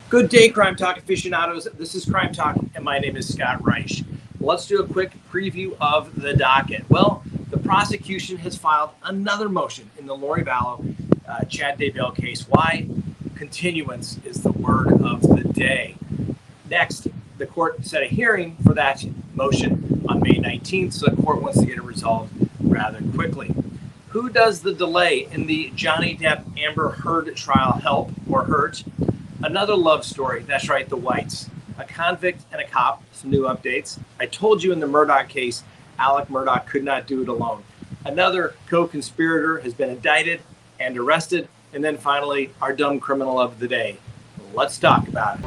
Good day, Crime Talk aficionados. This is Crime Talk, and my name is Scott Reich. Let's do a quick preview of the docket. Well, the prosecution has filed another motion in the Lori Vallow, Chad Daybell case. Why? Continuance is the word of the day. Next, the court set a hearing for that motion on May 19th, so the court wants to get it resolved rather quickly. Who does the delay in the Johnny Depp Amber Heard trial help or hurt? Another love story. That's right, the Whites. A convict and a cop. Some new updates. I told you in the Murdoch case, Alec Murdoch could not do it alone. Another co-conspirator has been indicted and arrested. And then finally, our dumb criminal of the day. Let's talk about it.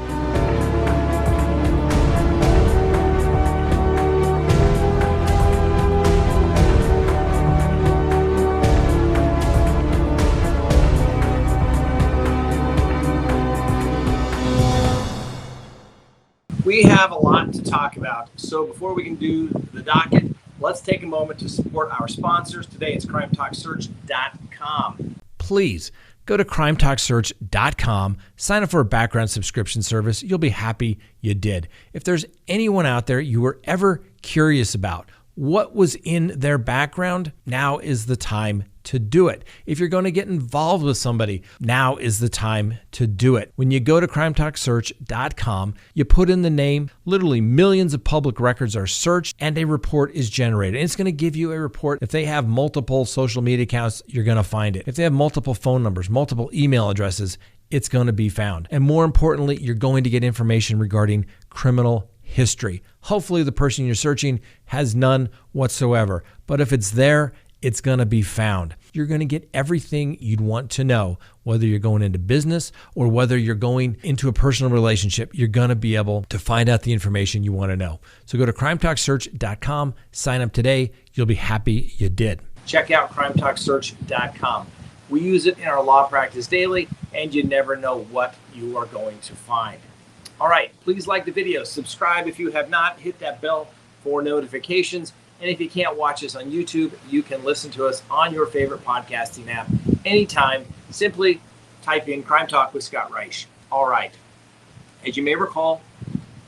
We have a lot to talk about. So before we can do the docket, let's take a moment to support our sponsors. Today it's CrimeTalkSearch.com. Please go to CrimeTalkSearch.com, sign up for a background subscription service. You'll be happy you did. If there's anyone out there you were ever curious about what was in their background, now is the time to do it. If you're going to get involved with somebody, now is the time to do it. When you go to CrimeTalkSearch.com, you put in the name, literally millions of public records are searched and a report is generated. And it's going to give you a report. If they have multiple social media accounts, you're going to find it. If they have multiple phone numbers, multiple email addresses, it's going to be found. And more importantly, you're going to get information regarding criminal history. Hopefully the person you're searching has none whatsoever. But if it's there, it's going to be found. You're going to get everything you'd want to know, whether you're going into business or whether you're going into a personal relationship. You're going to be able to find out the information you want to know. So go to CrimeTalkSearch.com, sign up today. You'll be happy you did. Check out CrimeTalkSearch.com. We use it in our law practice daily, and you never know what you are going to find. All right, please like the video, subscribe if you have not, hit that bell for notifications. And if you can't watch us on YouTube, you can listen to us on your favorite podcasting app anytime. Simply type in Crime Talk with Scott Reich. All right. As you may recall,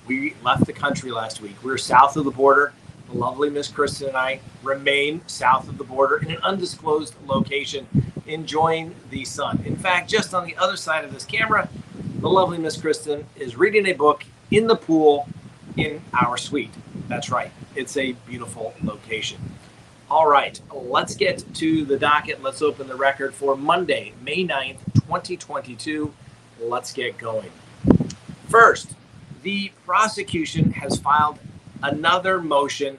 we left the country last week. We were south of the border. The lovely Miss Kristen and I remain south of the border in an undisclosed location, enjoying the sun. In fact, just on the other side of this camera, the lovely Miss Kristen is reading a book in the pool in our suite. That's right. It's a beautiful location. All right, let's get to the docket. Let's open the record for Monday, May 9th, 2022. Let's get going. First, the prosecution has filed another motion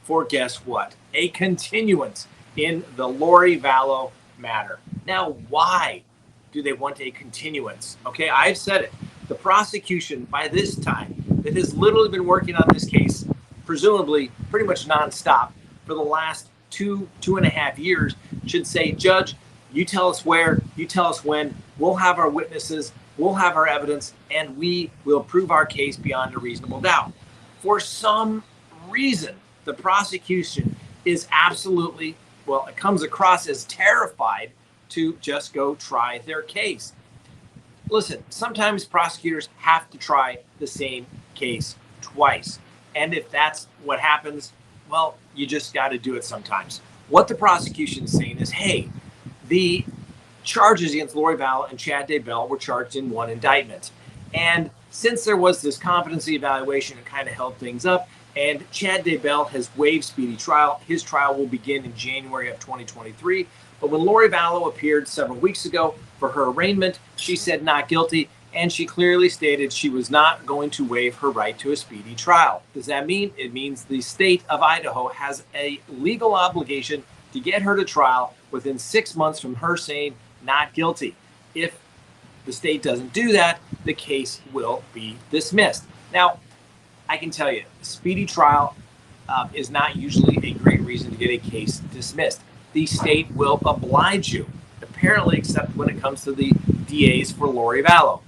for, guess what? A continuance in the Lori Vallow matter. Now, why do they want a continuance? Okay, I've said it. The prosecution, by this time, that has literally been working on this case, presumably pretty much nonstop for the last two and a half years, should say, Judge, you tell us where, you tell us when, we'll have our witnesses, we'll have our evidence, and we will prove our case beyond a reasonable doubt. For some reason, the prosecution is absolutely, well, it comes across as terrified to just go try their case. Listen, sometimes prosecutors have to try the same case twice. And if that's what happens, well, you just got to do it sometimes. What the prosecution is saying is, hey, the charges against Lori Vallow and Chad Daybell were charged in one indictment. And since there was this competency evaluation, it kind of held things up. And Chad Daybell has waived speedy trial. His trial will begin in January of 2023. But when Lori Vallow appeared several weeks ago for her arraignment, she said not guilty. And she clearly stated she was not going to waive her right to a speedy trial. Does that mean? It means the state of Idaho has a legal obligation to get her to trial within 6 months from her saying not guilty. If the state doesn't do that, the case will be dismissed. Now, I can tell you, speedy trial is not usually a great reason to get a case dismissed. The state will oblige you, apparently, except when it comes to the DAs for Lori Vallow.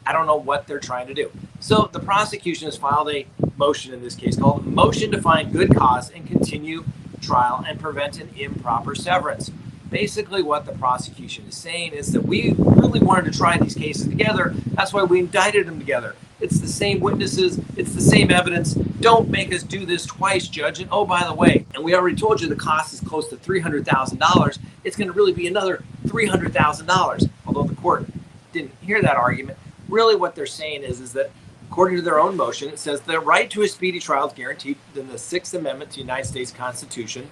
I don't know what they're trying to do. So the prosecution has filed a motion in this case called Motion to Find Good Cause and Continue Trial and Prevent an Improper Severance. Basically, what the prosecution is saying is that we really wanted to try these cases together. That's why we indicted them together. It's the same witnesses. It's the same evidence. Don't make us do this twice, Judge. And oh, by the way, and we already told you the cost is close to $300,000. It's going to really be another $300,000. Although the court didn't hear that argument. Really what they're saying is that according to their own motion, it says the right to a speedy trial is guaranteed in the Sixth Amendment to the United States Constitution,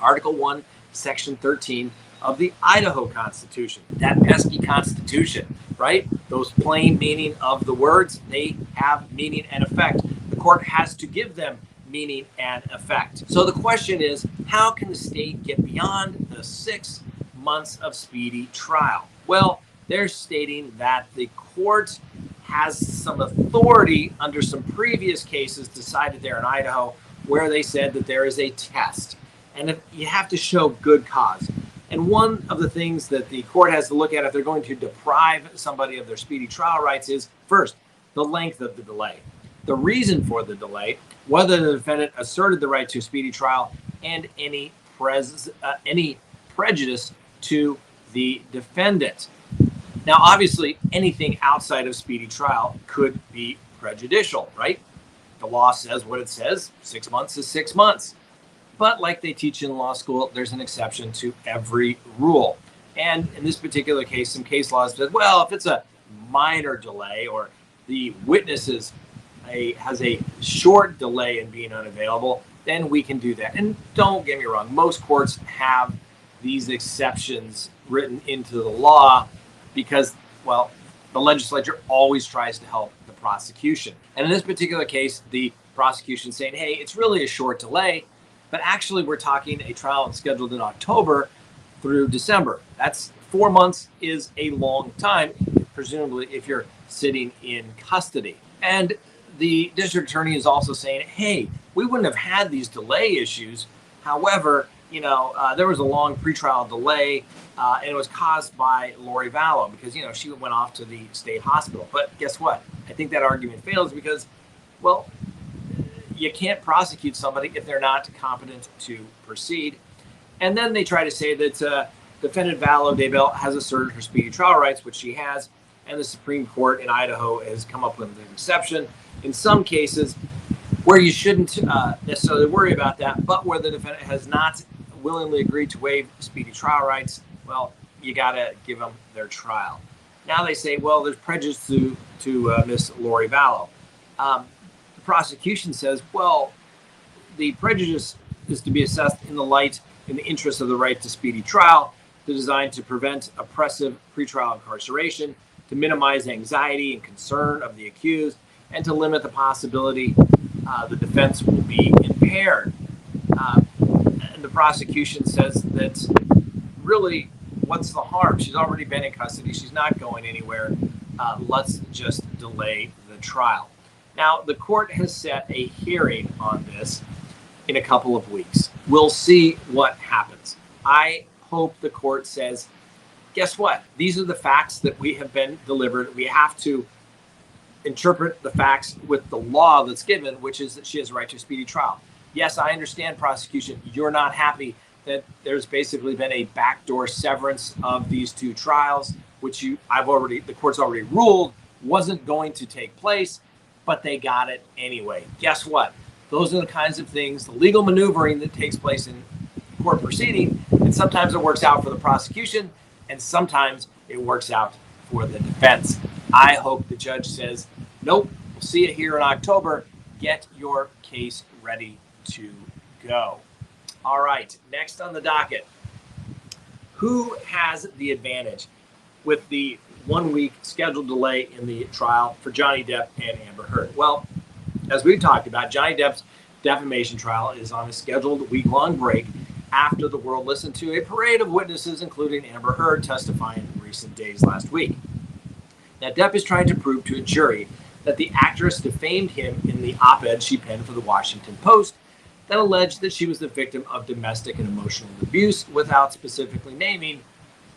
Article 1, Section 13 of the Idaho Constitution. That pesky Constitution, right? Those plain meaning of the words, they have meaning and effect. The court has to give them meaning and effect. So the question is, how can the state get beyond the 6 months of speedy trial? Well, they're stating that the court has some authority under some previous cases decided there in Idaho where they said that there is a test. And if you have to show good cause. And one of the things that the court has to look at if they're going to deprive somebody of their speedy trial rights is, first, the length of the delay, the reason for the delay, whether the defendant asserted the right to a speedy trial, and any prejudice to the defendant. Now, obviously, anything outside of speedy trial could be prejudicial, right? The law says what it says. 6 months is 6 months. But like they teach in law school, there's an exception to every rule. And in this particular case, some case laws said, well, if it's a minor delay or the witness has a short delay in being unavailable, then we can do that. And don't get me wrong, most courts have these exceptions written into the law because, well, the legislature always tries to help the prosecution. And in this particular case, the prosecution saying, hey, it's really a short delay. But actually, we're talking a trial scheduled in October through December. That's 4 months is a long time, presumably if you're sitting in custody. And the district attorney is also saying, hey, we wouldn't have had these delay issues. However, there was a long pretrial delay, and it was caused by Lori Vallow because, she went off to the state hospital. But guess what? I think that argument fails because, well, you can't prosecute somebody if they're not competent to proceed. And then they try to say that defendant Vallow Daybell has asserted her speedy trial rights, which she has, and the Supreme Court in Idaho has come up with an exception in some cases where you shouldn't necessarily worry about that, but where the defendant has not willingly agreed to waive speedy trial rights, well, you got to give them their trial. Now they say, well, there's prejudice to Miss Lori Vallow. The prosecution says, well, the prejudice is to be assessed in the interest of the right to speedy trial, designed to prevent oppressive pretrial incarceration, to minimize anxiety and concern of the accused, and to limit the possibility the defense will be impaired. And the prosecution says that really, what's the harm? She's already been in custody. She's not going anywhere. Let's just delay the trial. Now, the court has set a hearing on this in a couple of weeks. We'll see what happens. I hope the court says, guess what? These are the facts that we have been delivered. We have to interpret the facts with the law that's given, which is that she has a right to a speedy trial. Yes, I understand, prosecution. You're not happy that there's basically been a backdoor severance of these two trials, which the court's already ruled wasn't going to take place, but they got it anyway. Guess what? Those are the kinds of things, the legal maneuvering that takes place in court proceeding, and sometimes it works out for the prosecution, and sometimes it works out for the defense. I hope the judge says, nope, we'll see you here in October. Get your case ready to go. All right, next on the docket. Who has the advantage with the 1 week scheduled delay in the trial for Johnny Depp and Amber Heard? Well, as we've talked about, Johnny Depp's defamation trial is on a scheduled week-long break after the world listened to a parade of witnesses, including Amber Heard, testifying in recent days last week. Now, Depp is trying to prove to a jury that the actress defamed him in the op-ed she penned for the Washington Post that alleged that she was the victim of domestic and emotional abuse without specifically naming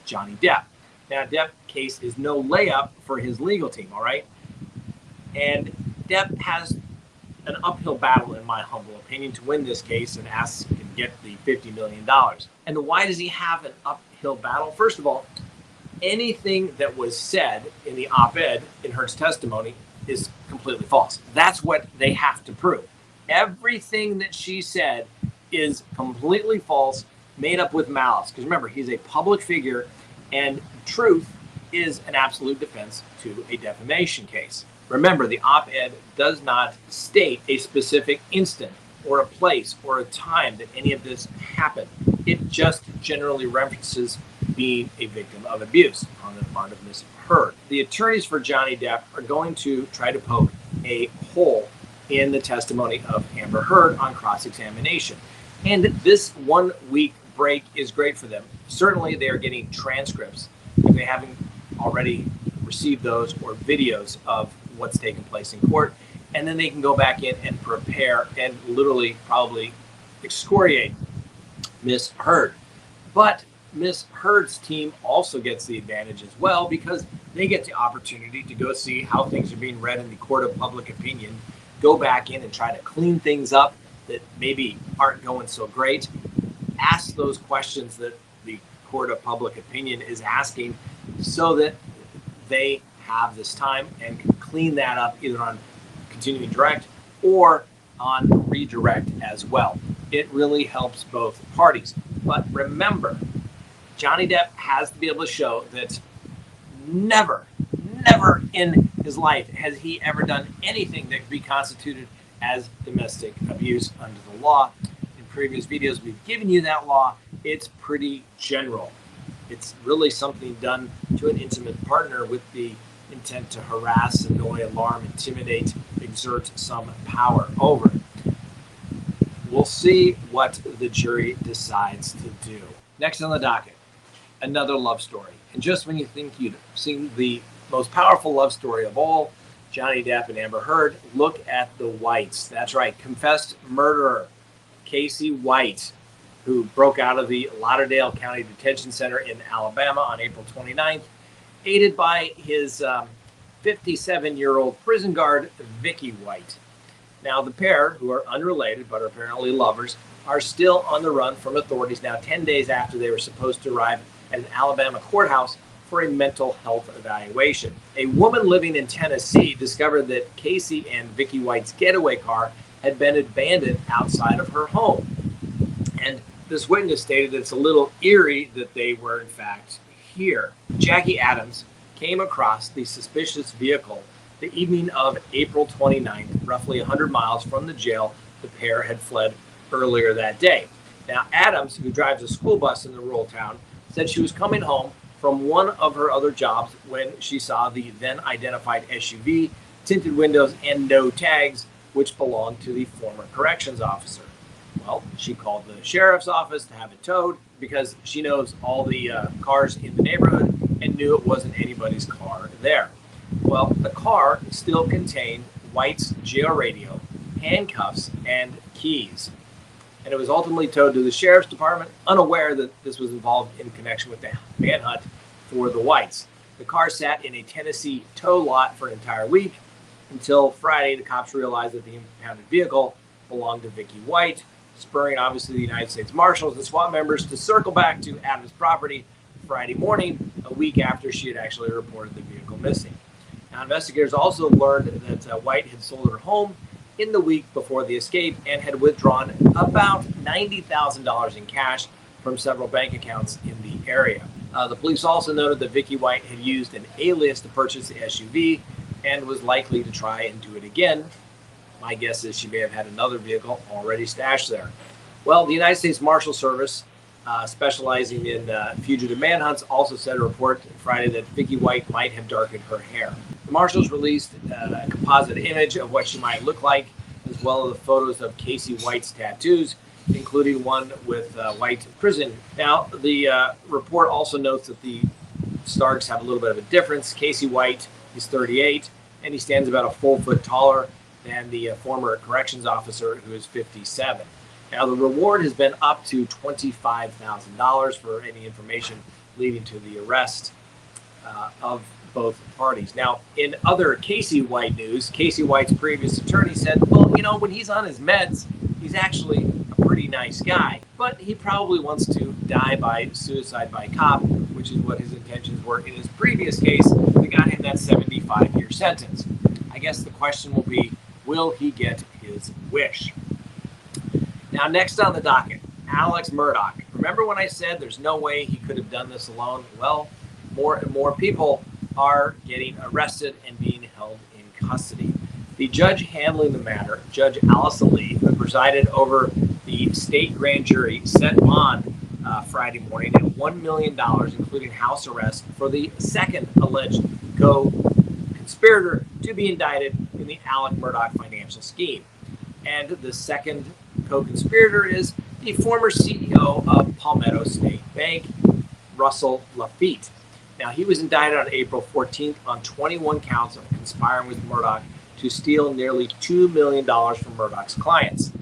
Johnny Depp. Now, Depp's case is no layup for his legal team, all right? And Depp has an uphill battle, in my humble opinion, to win this case and ask and get the $50 million. And why does he have an uphill battle? First of all, anything that was said in the op-ed in Heard's testimony is completely false. That's what they have to prove. Everything that she said is completely false, made up with malice. Because remember, he's a public figure, and truth is an absolute defense to a defamation case. Remember, the op-ed does not state a specific instant or a place or a time that any of this happened. It just generally references being a victim of abuse on the part of Ms. Heard. The attorneys for Johnny Depp are going to try to poke a hole in the testimony of Amber Heard on cross-examination. And this 1 week break is great for them. Certainly they are getting transcripts if they haven't already received those, or videos of what's taken place in court. And then they can go back in and prepare and literally probably excoriate Miss Heard. But Miss Heard's team also gets the advantage as well, because they get the opportunity to go see how things are being read in the court of public opinion, go back in and try to clean things up that maybe aren't going so great, ask those questions that the court of public opinion is asking, so that they have this time and can clean that up either on continuing direct or on redirect as well. It really helps both parties. But remember, Johnny Depp has to be able to show that never in his life has he ever done anything that could be constituted as domestic abuse under the law. In previous videos, we've given you that law. It's pretty general. It's really something done to an intimate partner with the intent to harass, annoy, alarm, intimidate, exert some power over. We'll see what the jury decides to do. Next on the docket, another love story. And just when you think you've seen the most powerful love story of all, Johnny Depp and Amber Heard, look at the Whites. That's right, confessed murderer Casey White, who broke out of the Lauderdale County Detention Center in Alabama on April 29th, aided by his 57-year-old prison guard, Vicky White. Now, the pair, who are unrelated but are apparently lovers, are still on the run from authorities now 10 days after they were supposed to arrive at an Alabama courthouse for a mental health evaluation. A woman living in Tennessee discovered that Casey and Vicky White's getaway car had been abandoned outside of her home. And this witness stated that it's a little eerie that they were, in fact, here. Jackie Adams came across the suspicious vehicle the evening of April 29th, roughly 100 miles from the jail the pair had fled earlier that day. Now, Adams, who drives a school bus in the rural town, said she was coming home from one of her other jobs when she saw the then identified SUV, tinted windows, and no tags, which belonged to the former corrections officer. Well, she called the sheriff's office to have it towed because she knows all the cars in the neighborhood and knew it wasn't anybody's car there. Well, the car still contained White's jail radio, handcuffs, and keys. And it was ultimately towed to the sheriff's department, unaware that this was involved in connection with the manhunt for the Whites. The car sat in a Tennessee tow lot for an entire week until Friday. The cops realized that the impounded vehicle belonged to Vicky White, spurring obviously the United States Marshals and SWAT members to circle back to Adams' property Friday morning, a week after she had actually reported the vehicle missing. Now, investigators also learned that White had sold her home in the week before the escape and had withdrawn about $90,000 in cash from several bank accounts in the area. The police also noted that Vicky White had used an alias to purchase the SUV and was likely to try and do it again. My guess is she may have had another vehicle already stashed there. Well, the United States Marshal Service, specializing in fugitive manhunts, also said in a report Friday that Vicky White might have darkened her hair. The Marshals released a composite image of what she might look like, as well as the photos of Casey White's tattoos, including one with White prison. Now, the report also notes that the Starks have a little bit of a difference. Casey White is 38, and he stands about a full foot taller than the former corrections officer, who is 57. Now, the reward has been up to $25,000 for any information leading to the arrest of both parties. Now, in other Casey White news, Casey White's previous attorney said, well, you know, when he's on his meds, he's actually a pretty nice guy, but he probably wants to die by suicide by cop, which is what his intentions were in his previous case that got him that 75-year sentence. I guess the question will be, will he get his wish? Now, next on the docket, Alex Murdoch. Remember when I said there's no way he could have done this alone? Well, more and more people are getting arrested and being held in custody. The judge handling the matter, Judge Allison Lee, who presided over the state grand jury, set bond Friday morning at $1 million, including house arrest, for the second alleged co-conspirator to be indicted in the Alex Murdoch financial scheme. And the second co-conspirator is the former CEO of Palmetto State Bank, Russell Laffitte. Now, he was indicted on April 14th on 21 counts of conspiring with Murdoch to steal nearly $2 million from Murdoch's clients.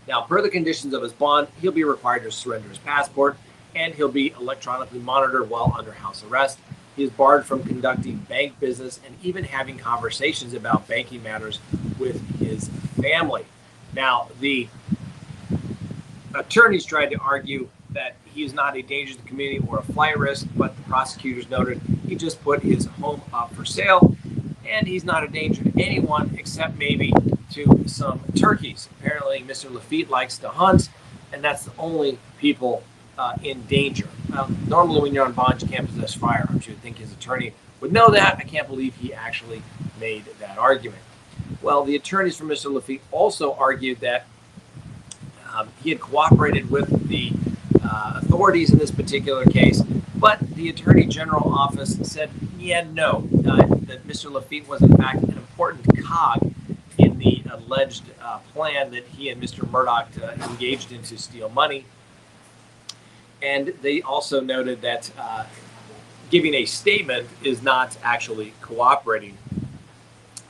Now, per the conditions of his bond, he'll be required to surrender his passport, and he'll be electronically monitored while under house arrest. He is barred from conducting bank business and even having conversations about banking matters with his family. Now, the attorneys tried to argue that he is not a danger to the community or a flight risk, but the prosecutors noted he just put his home up for sale, and he's not a danger to anyone except maybe to some turkeys. Apparently, Mr. Laffitte likes to hunt, and that's the only people in danger. Normally, when you're on bond, you can't possess firearms. You would think his attorney would know that. I can't believe he actually made that argument. Well, the attorneys for Mr. Laffitte also argued that he had cooperated with the authorities in this particular case, but the Attorney General office said, no, that Mr. Laffitte was in fact an important cog in the alleged plan that he and Mr. Murdoch engaged in to steal money. And they also noted that giving a statement is not actually cooperating,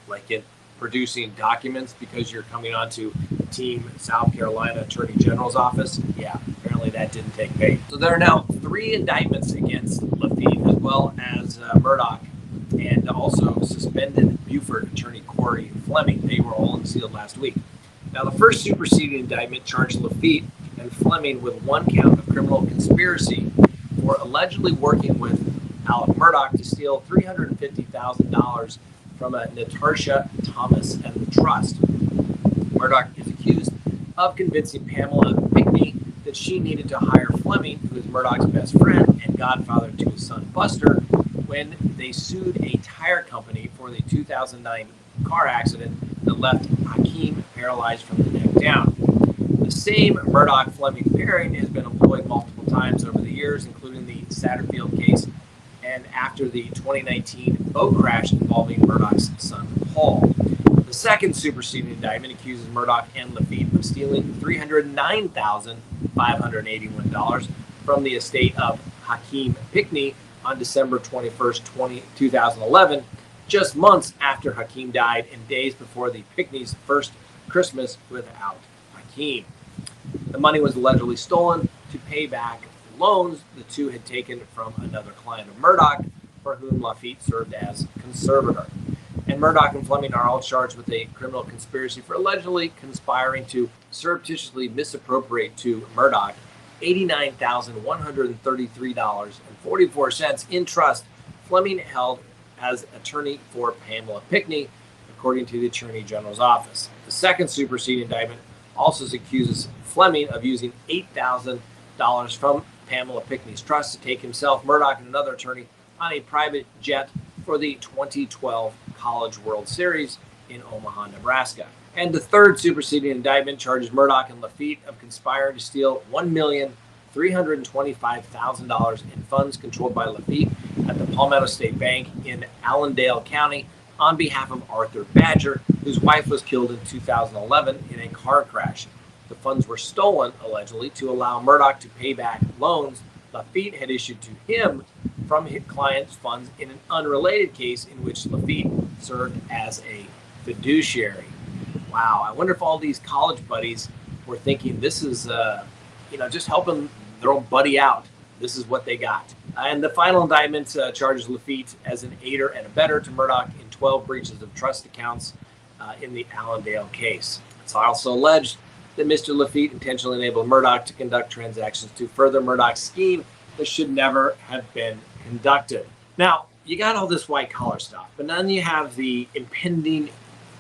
like in producing documents because you're coming onto Team South Carolina Attorney General's office. Yeah, apparently that didn't take place. So there are now 3 indictments against Laffitte as well as Murdoch, and also suspended Beaufort attorney Corey Fleming. They were all unsealed last week. Now, the first superseding indictment charged Laffitte and Fleming with 1 count of criminal conspiracy for allegedly working with Alex Murdoch to steal $350,000 from a Natasha Thomas and the Trust. Murdoch is accused of convincing Pamela Pickney that she needed to hire Fleming, who is Murdoch's best friend and godfather to his son Buster, when they sued a tire company for the 2009 car accident that left Hakeem paralyzed from the neck down. The same Murdoch-Fleming pairing has been employed multiple times over the years, including the Satterfield case and after the 2019 boat crash involving Murdoch's son Paul. The second superseding indictment accuses Murdoch and Laffitte of stealing $309,581 from the estate of Hakeem Pickney on December 21st, 2011, just months after Hakeem died and days before the Pickneys' first Christmas without Hakeem. The money was allegedly stolen to pay back loans the two had taken from another client of Murdoch, for whom Laffitte served as conservator. And Murdoch and Fleming are all charged with a criminal conspiracy for allegedly conspiring to surreptitiously misappropriate to Murdoch $89,133.44 in trust Fleming held as attorney for Pamela Pickney, according to the Attorney General's office. The second superseding indictment also accuses Fleming of using $8,000 from Pamela Pickney's trust to take himself, Murdoch, and another attorney on a private jet for the 2012 College World Series in Omaha, Nebraska. And the third superseding indictment charges Murdoch and Laffitte of conspiring to steal $1,325,000 in funds controlled by Laffitte at the Palmetto State Bank in Allendale County on behalf of Arthur Badger, whose wife was killed in 2011 in a car crash. The funds were stolen, allegedly, to allow Murdoch to pay back loans Laffitte had issued to him from his client's funds in an unrelated case in which Laffitte served as a fiduciary. Wow, I wonder if all these college buddies were thinking this is, just helping their old buddy out. This is what they got. And the final indictment charges Laffitte as an aider and abettor to Murdoch in 12 breaches of trust accounts in the Allendale case. It's also alleged that Mr. Lafitte intentionally enabled Murdoch to conduct transactions to further Murdoch's scheme that should never have been conducted. Now, you got all this white collar stuff, but then you have the impending,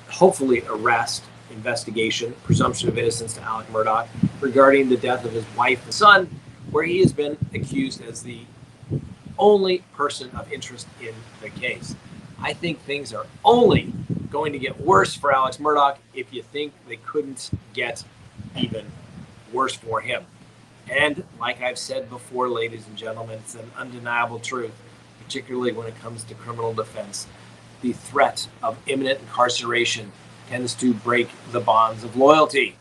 hopefully, arrest, investigation, presumption of innocence to Alec Murdoch regarding the death of his wife and son, where he has been accused as the only person of interest in the case. I think things are only going to get worse for Alex Murdoch if you think they couldn't get even worse for him. And like I've said before, ladies and gentlemen, it's an undeniable truth, particularly when it comes to criminal defense. The threat of imminent incarceration tends to break the bonds of loyalty.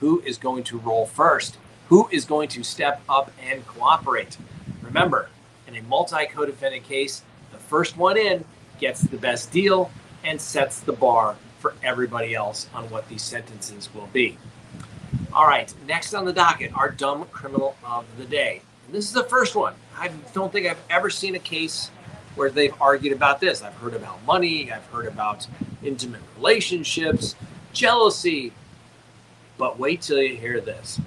Who is going to roll first? Who is going to step up and cooperate? Remember, in a multi-co-defendant case, the first one in gets the best deal and sets the bar for everybody else on what these sentences will be. All right, next on the docket, our dumb criminal of the day. And this is the first one. I don't think I've ever seen a case where they've argued about this. I've heard about money, I've heard about intimate relationships, jealousy, but wait till you hear this.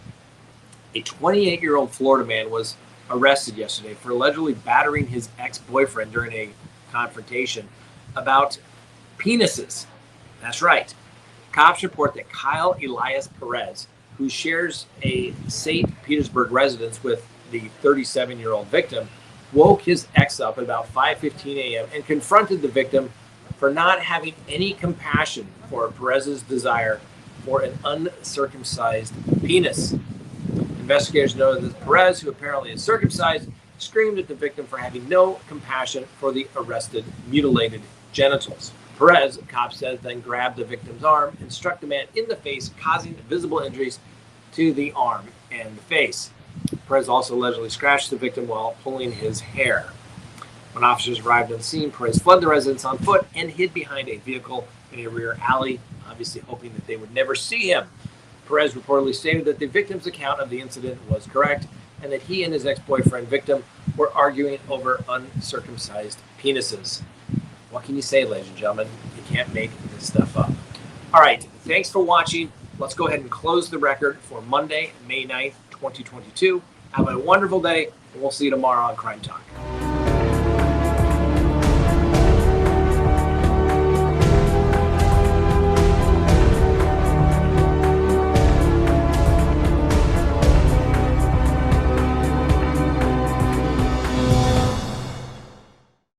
A 28-year-old Florida man was arrested yesterday for allegedly battering his ex-boyfriend during a confrontation about penises. That's right. Cops report that Kyle Elias Perez, who shares a St. Petersburg residence with the 37-year-old victim, woke his ex up at about 5:15 a.m. and confronted the victim for not having any compassion for Perez's desire for an uncircumcised penis. Investigators noted that Perez, who apparently is circumcised, screamed at the victim for having no compassion for the arrested mutilated genitals. Perez, cops said, then grabbed the victim's arm and struck the man in the face, causing visible injuries to the arm and the face. Perez also allegedly scratched the victim while pulling his hair. When officers arrived on the scene, Perez fled the residence on foot and hid behind a vehicle in a rear alley, obviously hoping that they would never see him. Perez reportedly stated that the victim's account of the incident was correct and that he and his ex-boyfriend victim were arguing over uncircumcised penises. What can you say, ladies and gentlemen? You can't make this stuff up. All right, thanks for watching. Let's go ahead and close the record for Monday, May 9th, 2022. Have a wonderful day, and we'll see you tomorrow on Crime Talk.